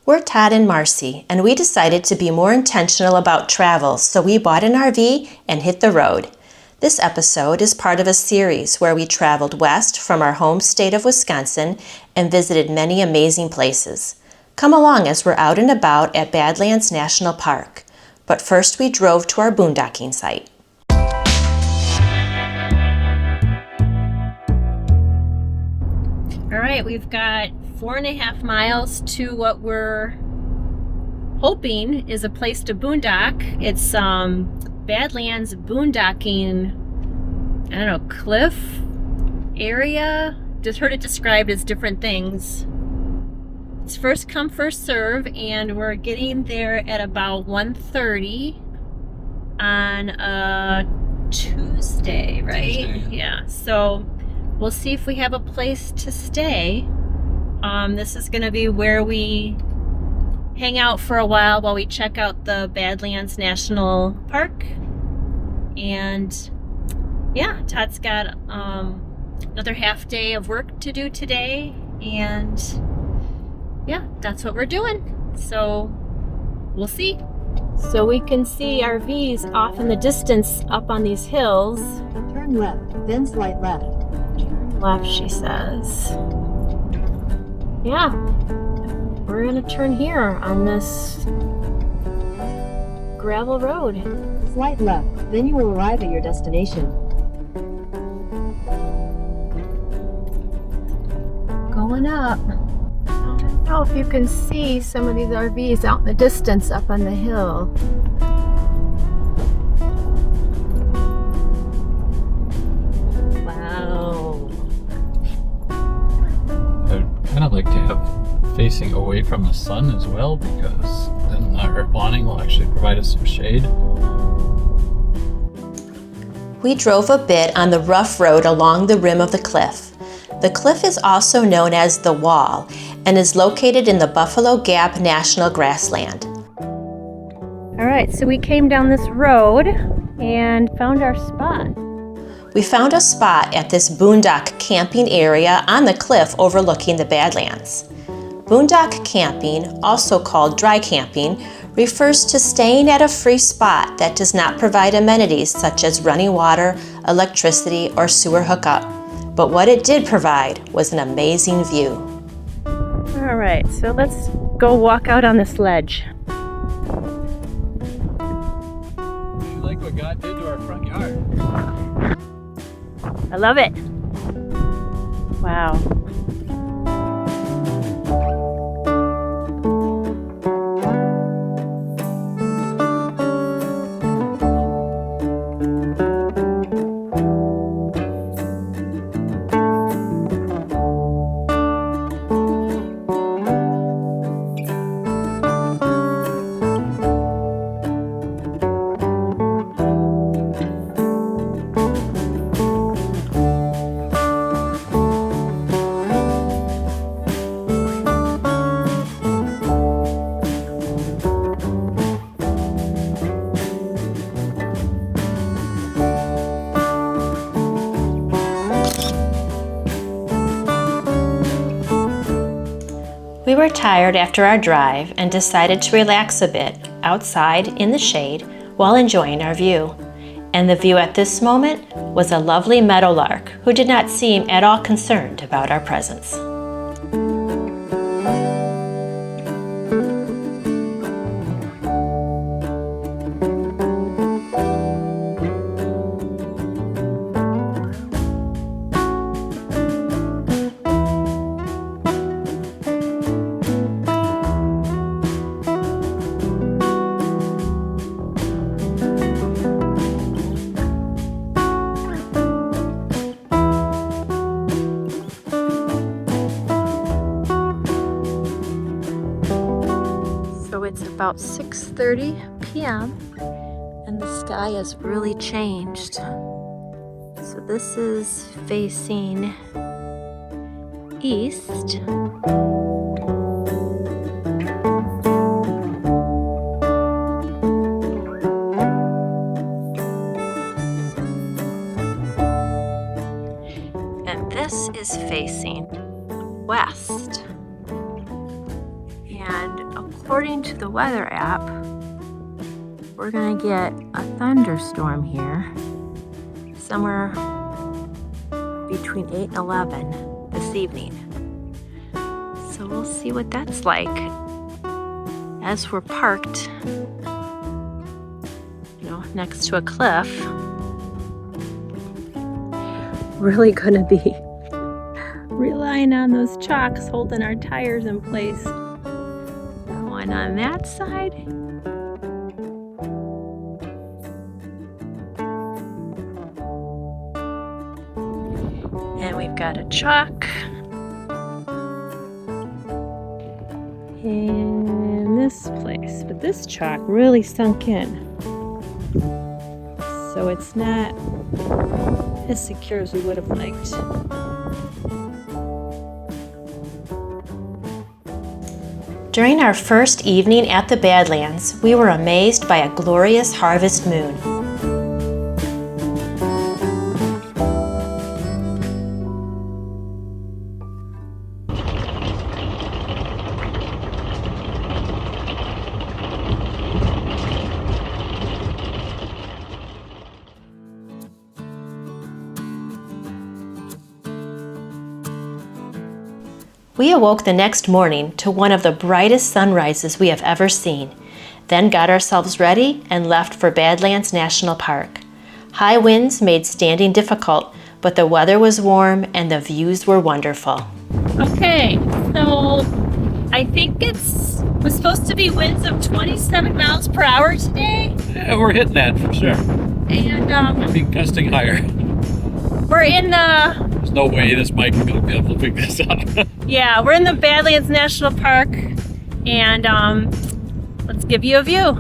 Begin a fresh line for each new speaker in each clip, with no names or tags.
We're Todd and Marcy, and we decided to be more intentional about travel, so we bought an RV and hit the road. This episode is part of a series where we traveled west from our home state of Wisconsin and visited many amazing places. Come along as we're out and about at Badlands National Park. But first we drove to our boondocking site.
All right, we've got 4.5 miles to what we're hoping is a place to boondock. It's Badlands boondocking, I don't know, cliff area. Just heard it described as different things. It's first come, first serve, and we're getting there at about 1:30 on a Tuesday, right?
Tuesday.
Yeah, so we'll see if we have a place to stay. This is going to be where we hang out for a while we check out the Badlands National Park. And yeah, Todd's got another half day of work to do today. And yeah, that's what we're doing. So we'll see. So we can see RVs off in the distance up on these hills.
Turn left, then slight left.
Left, she says. Yeah, we're gonna turn here on this gravel road.
Slight left, then you will arrive at your destination.
Going up. I don't know if you can see some of these RVs out in the distance up on the hill.
I'd like to have facing away from the sun as well, because then our awning will actually provide us some shade.
We drove a bit on the rough road along the rim of the cliff. The cliff is also known as the Wall and is located in the Buffalo Gap National Grassland.
All right, so we came down this road and found our spot.
We found a spot at this boondock camping area on the cliff overlooking the Badlands. Boondock camping, also called dry camping, refers to staying at a free spot that does not provide amenities such as running water, electricity, or sewer hookup. But what it did provide was an amazing view.
All right, so let's go walk out on this ledge.
You like what God did to our front yard?
I love it. Wow.
We were tired after our drive and decided to relax a bit outside in the shade while enjoying our view. And the view at this moment was a lovely meadowlark who did not seem at all concerned about our presence. It's about 6:30 p.m. and the sky has really changed. So this is facing east. And this is facing west. And
according to the weather app, we're gonna get a thunderstorm here somewhere between 8 and 11 this evening. So we'll see what that's like as we're parked, next to a cliff. Really gonna be relying on those chocks holding our tires in place. One on that side. And we've got a chalk. In this place, but this chalk really sunk in. So it's not as secure as we would have liked.
During our first evening at the Badlands, we were amazed by a glorious harvest moon. We awoke the next morning to one of the brightest sunrises we have ever seen, then got ourselves ready and left for Badlands National Park. High winds made standing difficult, but the weather was warm and the views were wonderful.
Okay, so I think was supposed to be winds of 27 miles per hour today.
Yeah, we're hitting that for sure.
And
Maybe gusting higher.
we're in the...
There's no way this mic is going to be able to pick this up.
Yeah, we're in the Badlands National Park, and let's give you a view.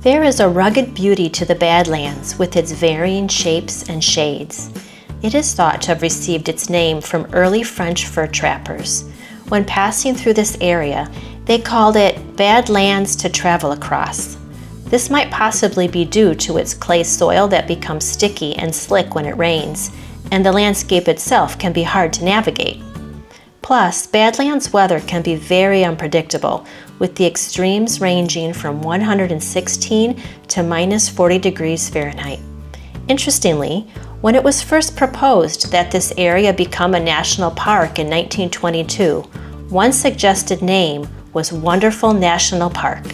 There is a rugged beauty to the Badlands with its varying shapes and shades. It is thought to have received its name from early French fur trappers. When passing through this area, they called it bad lands to travel across. This might possibly be due to its clay soil that becomes sticky and slick when it rains, and the landscape itself can be hard to navigate. Plus, Badlands weather can be very unpredictable, with the extremes ranging from 116 to minus 40 degrees Fahrenheit. Interestingly, when it was first proposed that this area become a national park in 1922, one suggested name was Wonderful National Park.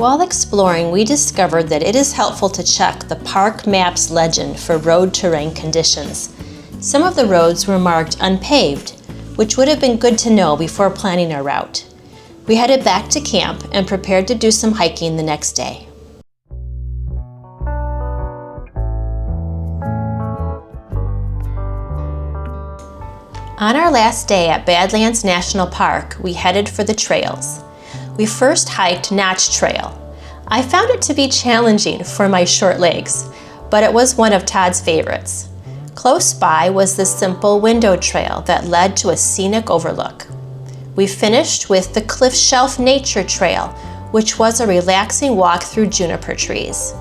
While exploring, we discovered that it is helpful to check the park map's legend for road terrain conditions. Some of the roads were marked unpaved, which would have been good to know before planning our route. We headed back to camp and prepared to do some hiking the next day. On our last day at Badlands National Park, we headed for the trails. We first hiked Notch Trail. I found it to be challenging for my short legs, but it was one of Todd's favorites. Close by was the simple window trail that led to a scenic overlook. We finished with the Cliff Shelf Nature Trail, which was a relaxing walk through juniper trees.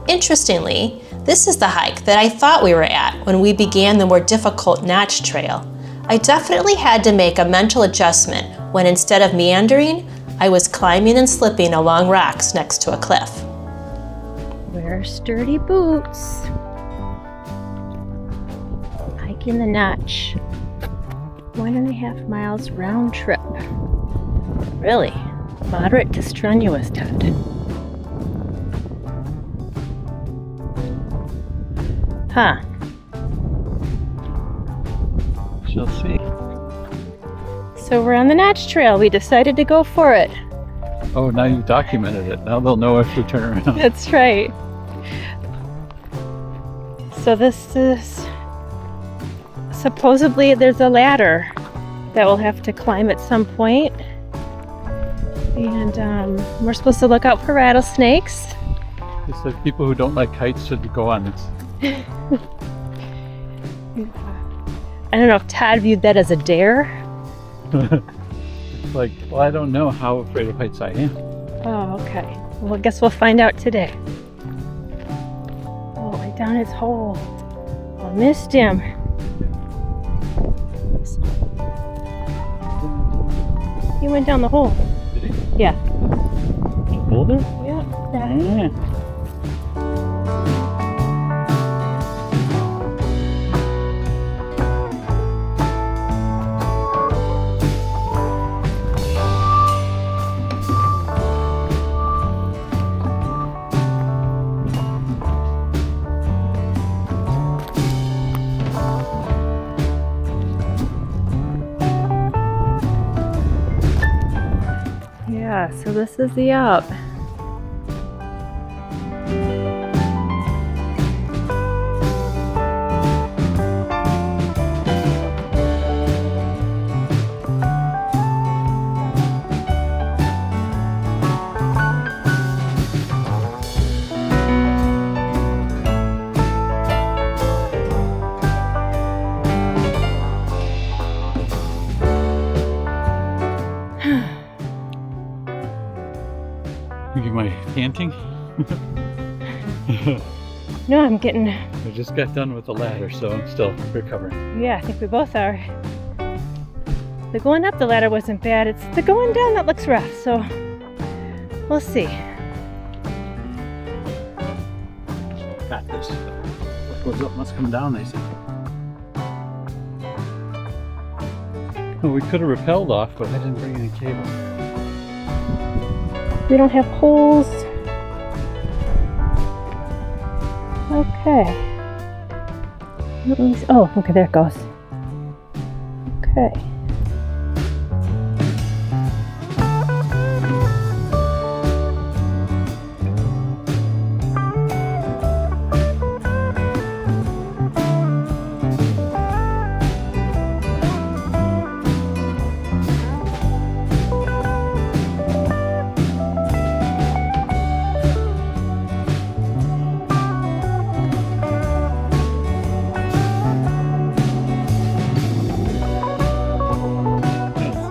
Interestingly, this is the hike that I thought we were at when we began the more difficult Notch Trail. I definitely had to make a mental adjustment when instead of meandering, I was climbing and slipping along rocks next to a cliff.
Wear sturdy boots. Hiking the Notch. 1.5 miles round trip. Really? Moderate to strenuous, Ted. Huh.
Shall see.
So we're on the Notch Trail. We decided to go for it.
Oh, now you've documented it. Now they'll know if we turn around.
That's right. So this is... Supposedly there's a ladder that we'll have to climb at some point. And we're supposed to look out for rattlesnakes.
They said people who don't like heights should go on this.
I don't know if Todd viewed that as a dare.
It's like, well, I don't know how afraid of heights I am.
Oh, okay. Well, I guess we'll find out today. Oh, right down his hole. I missed him. He went down the hole.
Did he?
Yeah.
Boulder?
Yeah.
Yeah.
Yeah, so this is the up.
Am I panting?
No, I'm getting...
I just got done with the ladder, so I'm still recovering.
Yeah, I think we both are. The going up the ladder wasn't bad. It's the going down that looks rough, so we'll see.
Got this. What goes up must come down, they say. Oh, we could have rappelled off, but I didn't bring any cable.
We don't have poles. Okay. Oh, okay, there it goes. Okay.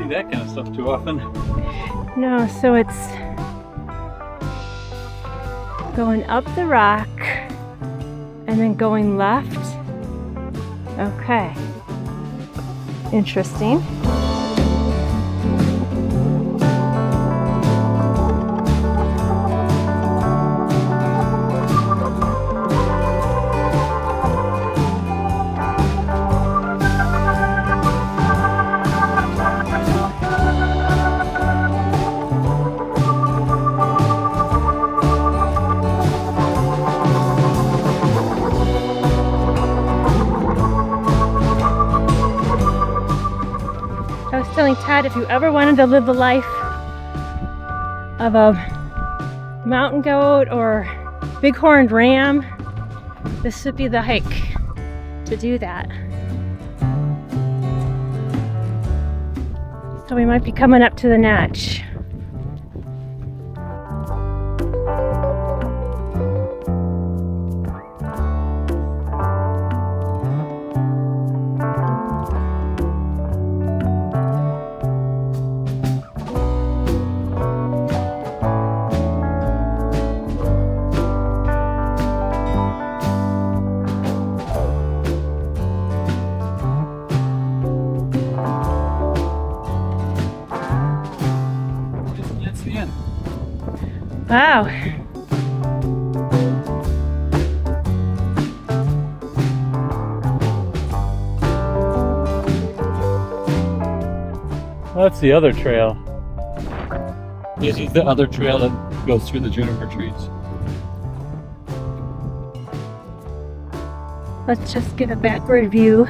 That kind of stuff too often.
No, so it's going up the rock and then going left. Okay. Interesting. I was telling Todd, if you ever wanted to live the life of a mountain goat or bighorn ram, this would be the hike to do that. So we might be coming up to the Notch. Wow.
That's the other trail. This is the other trail that goes through the juniper trees.
Let's just get a backward view.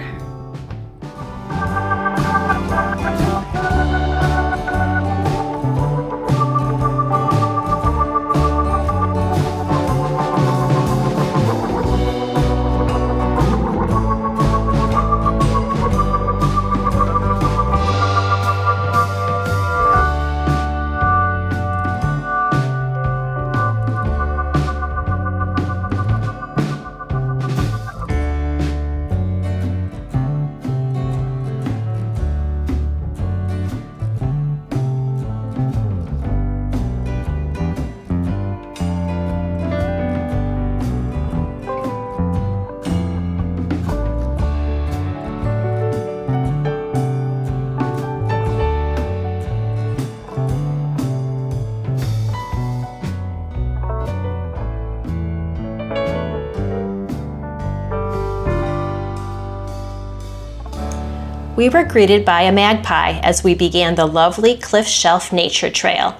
We were greeted by a magpie as we began the lovely Cliff Shelf Nature Trail.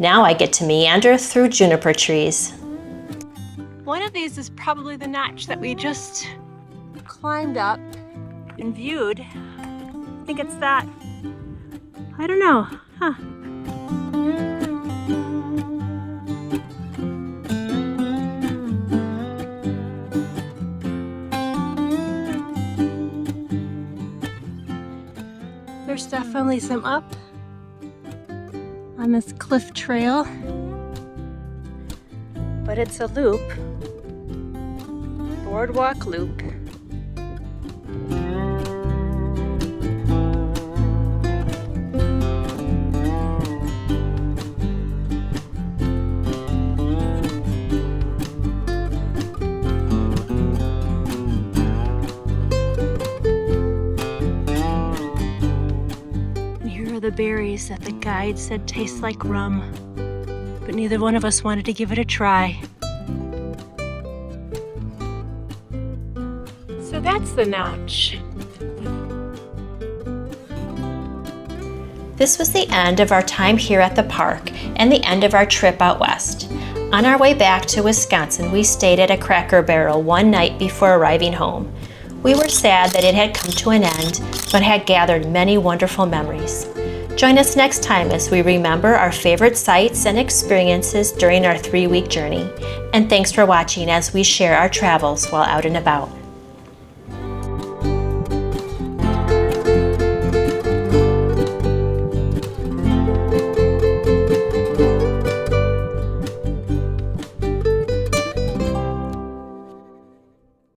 Now I get to meander through juniper trees.
One of these is probably the notch that we just climbed up and viewed. I think it's that. I don't know. Huh. There's definitely some up on this cliff trail, but it's a loop, boardwalk loop. The berries that the guide said taste like rum, but neither one of us wanted to give it a try. So that's the notch.
This was the end of our time here at the park and the end of our trip out west. On our way back to Wisconsin, we stayed at a Cracker Barrel one night before arriving home. We were sad that it had come to an end, but had gathered many wonderful memories. Join us next time as we remember our favorite sights and experiences during our 3-week journey. And thanks for watching as we share our travels while out and about.